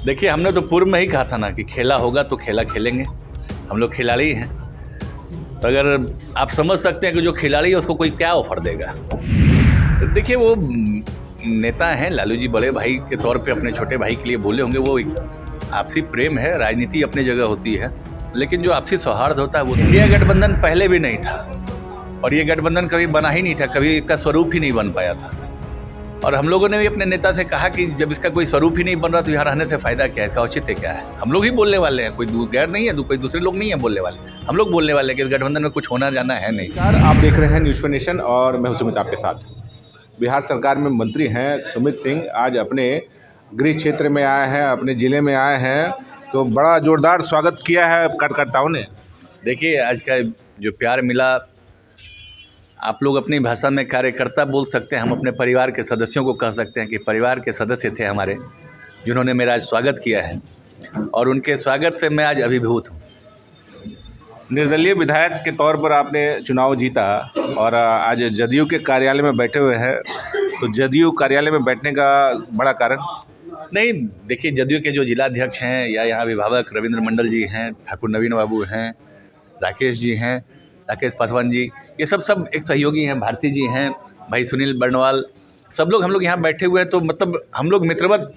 देखिए, हमने तो पूर्व में ही कहा था ना कि खेला होगा तो खेला खेलेंगे। हम लोग खिलाड़ी हैं, तो अगर आप समझ सकते हैं कि जो खिलाड़ी है उसको कोई क्या ऑफर देगा। देखिए, वो नेता हैं, लालू जी बड़े भाई के तौर पे अपने छोटे भाई के लिए बोले होंगे। वो एक आपसी प्रेम है, राजनीति अपनी जगह होती है, लेकिन जो आपसी सौहार्द होता है वो इंडिया गठबंधन पहले भी नहीं था, और ये गठबंधन कभी बना ही नहीं था, कभी इसका स्वरूप ही नहीं बन पाया था। और हम लोगों ने भी अपने नेता से कहा कि जब इसका कोई स्वरूप ही नहीं बन रहा तो यहाँ रहने से फ़ायदा क्या है, इसका औचित्य क्या है। हम लोग ही बोलने वाले हैं, कोई गैर नहीं है, कोई दूसरे लोग नहीं है बोलने वाले। हम लोग बोलने वाले हैं कि गठबंधन में कुछ होना जाना है नहीं। नमस्कार, आप देख रहे हैं न्यूज़ फॉर नेशन और मैं हूं सुमित आपके साथ। बिहार सरकार में मंत्री हैं सुमित सिंह आज अपने गृह क्षेत्र में आए हैं, अपने ज़िले में आए हैं, तो बड़ा ज़ोरदार स्वागत किया है कार्यकर्ताओं ने। देखिए, आज का जो प्यार मिला, आप लोग अपनी भाषा में कार्यकर्ता बोल सकते हैं, हम अपने परिवार के सदस्यों को कह सकते हैं कि परिवार के सदस्य थे हमारे, जिन्होंने मेरा आज स्वागत किया है, और उनके स्वागत से मैं आज अभिभूत हूँ। निर्दलीय विधायक के तौर पर आपने चुनाव जीता और आज जदयू के कार्यालय में बैठे हुए हैं, तो जदयू कार्यालय में बैठने का बड़ा कारण? नहीं, देखिए, जदयू के जो जिलाध्यक्ष हैं या यहाँ अभिभावक रविंद्र मंडल जी हैं, ठाकुर नवीन बाबू हैं, राकेश जी हैं, राकेश पासवान जी, ये सब एक सहयोगी हैं, भारती जी हैं, भाई सुनील बर्नवाल, सब लोग हम लोग यहाँ बैठे हुए हैं। तो मतलब हम लोग मित्रवत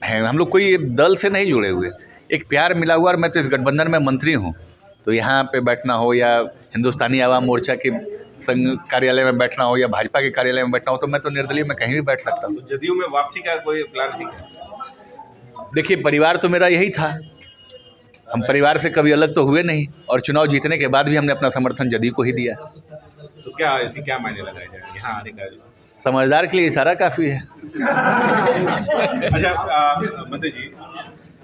हैं, हम लोग कोई दल से नहीं जुड़े हुए, एक प्यार मिला हुआ। और मैं तो इस गठबंधन में मंत्री हूँ, तो यहाँ पे बैठना हो या हिंदुस्तानी आवाम मोर्चा के संघ कार्यालय में बैठना हो या भाजपा के कार्यालय में बैठना हो, तो मैं तो निर्दलीय में कहीं भी बैठ सकता हूँ। तो जदयू में वापसी का कोई प्लान ठीक है? देखिए, परिवार तो मेरा यही था, हम परिवार से कभी अलग तो हुए नहीं, और चुनाव जीतने के बाद भी हमने अपना समर्थन जदयू को ही दिया। तो क्या इसकी क्या मायने लगाए जाए यहाँ आने का? समझदार के लिए इशारा काफ़ी है। अच्छा मंत्री जी,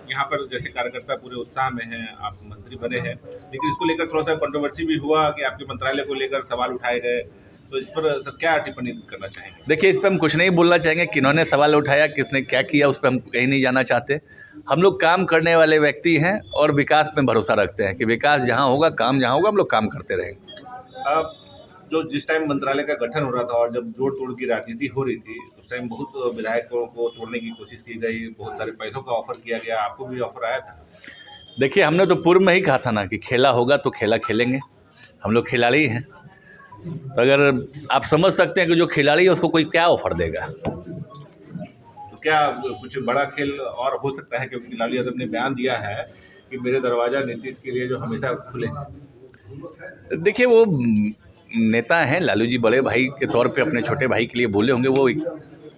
यहाँ पर जैसे कार्यकर्ता पूरे उत्साह में हैं, आप मंत्री बने हैं, लेकिन इसको लेकर थोड़ा सा कंट्रोवर्सी भी हुआ कि आपके मंत्रालय को लेकर सवाल उठाए गए, तो इस पर सर क्या टिप्पणी करना चाहेंगे? देखिए, इस पर हम कुछ नहीं बोलना चाहेंगे, किन्होंने सवाल उठाया, किसने क्या किया, उस पर हम कहीं नहीं जाना चाहते। हम लोग काम करने वाले व्यक्ति हैं और विकास में भरोसा रखते हैं कि विकास जहाँ होगा, काम जहाँ होगा, हम लोग काम करते रहेंगे। जो जिस टाइम मंत्रालय का गठन हो रहा था और जब जोड़ तोड़ की राजनीति हो रही थी, उस टाइम बहुत विधायकों को तोड़ने की कोशिश की गई, बहुत सारे पैसों का ऑफर किया गया, आपको भी ऑफर आया था? देखिए, हमने तो पूर्व में ही कहा था ना कि खेला होगा तो खेला खेलेंगे। हम लोग खिलाड़ी हैं, तो अगर आप समझ सकते हैं कि जो खिलाड़ी है उसको कोई क्या ऑफर देगा। तो क्या कुछ बड़ा खेल और हो सकता है, क्योंकि लालू यादव ने बयान दिया है कि मेरे दरवाजा नीतीश के लिए जो हमेशा खुले। देखिए, वो नेता हैं, लालू जी बड़े भाई के तौर पे अपने छोटे भाई के लिए बोले होंगे। वो एक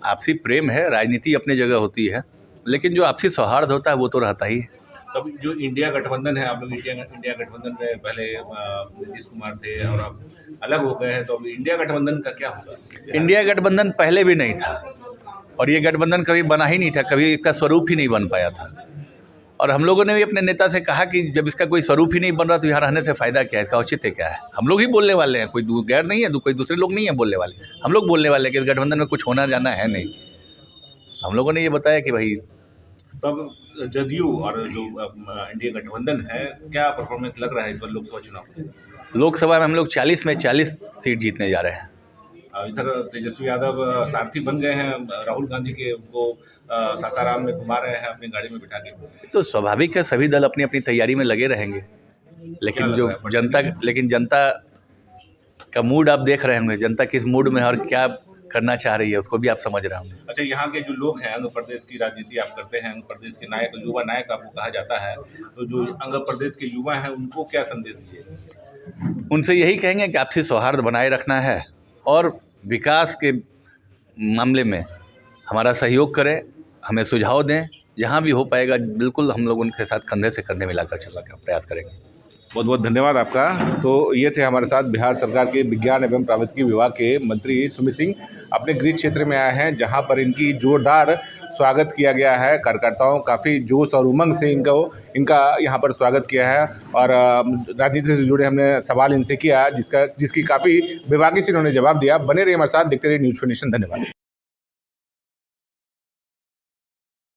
आपसी प्रेम है, राजनीति अपनी जगह होती है, लेकिन जो आपसी सौहार्द होता है वो तो रहता ही है। तब जो इंडिया गठबंधन है, आप लोग इंडिया गठबंधन में पहले नीतीश कुमार थे और अब अलग हो गए हैं, तो अब इंडिया गठबंधन का क्या होगा? इंडिया गठबंधन पहले भी नहीं था, और ये गठबंधन कभी बना ही नहीं था, कभी इसका स्वरूप ही नहीं बन पाया था। और हम लोगों ने भी अपने नेता से कहा कि जब इसका कोई स्वरूप ही नहीं बन रहा तो यहाँ रहने से फ़ायदा क्या है, इसका औचित्य क्या है। हम लोग ही बोलने वाले हैं, कोई गैर नहीं है, कोई दूसरे लोग नहीं है बोलने वाले। हम लोग बोलने वाले हैं कि गठबंधन में कुछ होना जाना है नहीं। हम लोगों ने ये बताया कि भाई तब जदयू और जो इंडिया गठबंधन है, क्या परफॉर्मेंस लग रहा है इस बार लोकसभा चुनाव? लोकसभा में हम लोग 40 में 40 सीट जीतने जा रहे हैं। इधर तेजस्वी यादव सारथी बन गए हैं, राहुल गांधी के उनको सासाराम में घुमा रहे हैं अपनी गाड़ी में बिठा के। तो स्वाभाविक है, सभी दल अपनी अपनी तैयारी में लगे रहेंगे, लेकिन जनता का मूड आप देख रहे होंगे, जनता किस मूड में और क्या करना चाह रही है उसको भी आप समझ रहे होंगे। अच्छा, यहाँ के जो लोग हैं, आंध्र प्रदेश की राजनीति आप करते हैं, आंध्र प्रदेश के नायक, युवा नायक आपको कहा जाता है, तो जो आंध्र प्रदेश के युवा हैं उनको क्या संदेश दीजिए? उनसे यही कहेंगे कि आपसी सौहार्द बनाए रखना है और विकास के मामले में हमारा सहयोग करें, हमें सुझाव दें, जहाँ भी हो पाएगा बिल्कुल हम लोग उनके साथ कंधे से कंधे मिलाकर चलने का प्रयास करेंगे। बहुत बहुत धन्यवाद आपका। तो ये थे हमारे साथ बिहार सरकार के विज्ञान एवं प्रौद्योगिकी विभाग के मंत्री सुमित सिंह, अपने गृह क्षेत्र में आए हैं, जहां पर इनकी जोरदार स्वागत किया गया है। कार्यकर्ताओं काफ़ी जोश और उमंग से इनका यहां पर स्वागत किया है, और राजनीति से जुड़े हमने सवाल इनसे किया जिसकी काफ़ी बेबाकी से इन्होंने जवाब दिया। बने रहिए हमारे साथ, देखते रहिए न्यूज़ फॉर नेशन। धन्यवाद।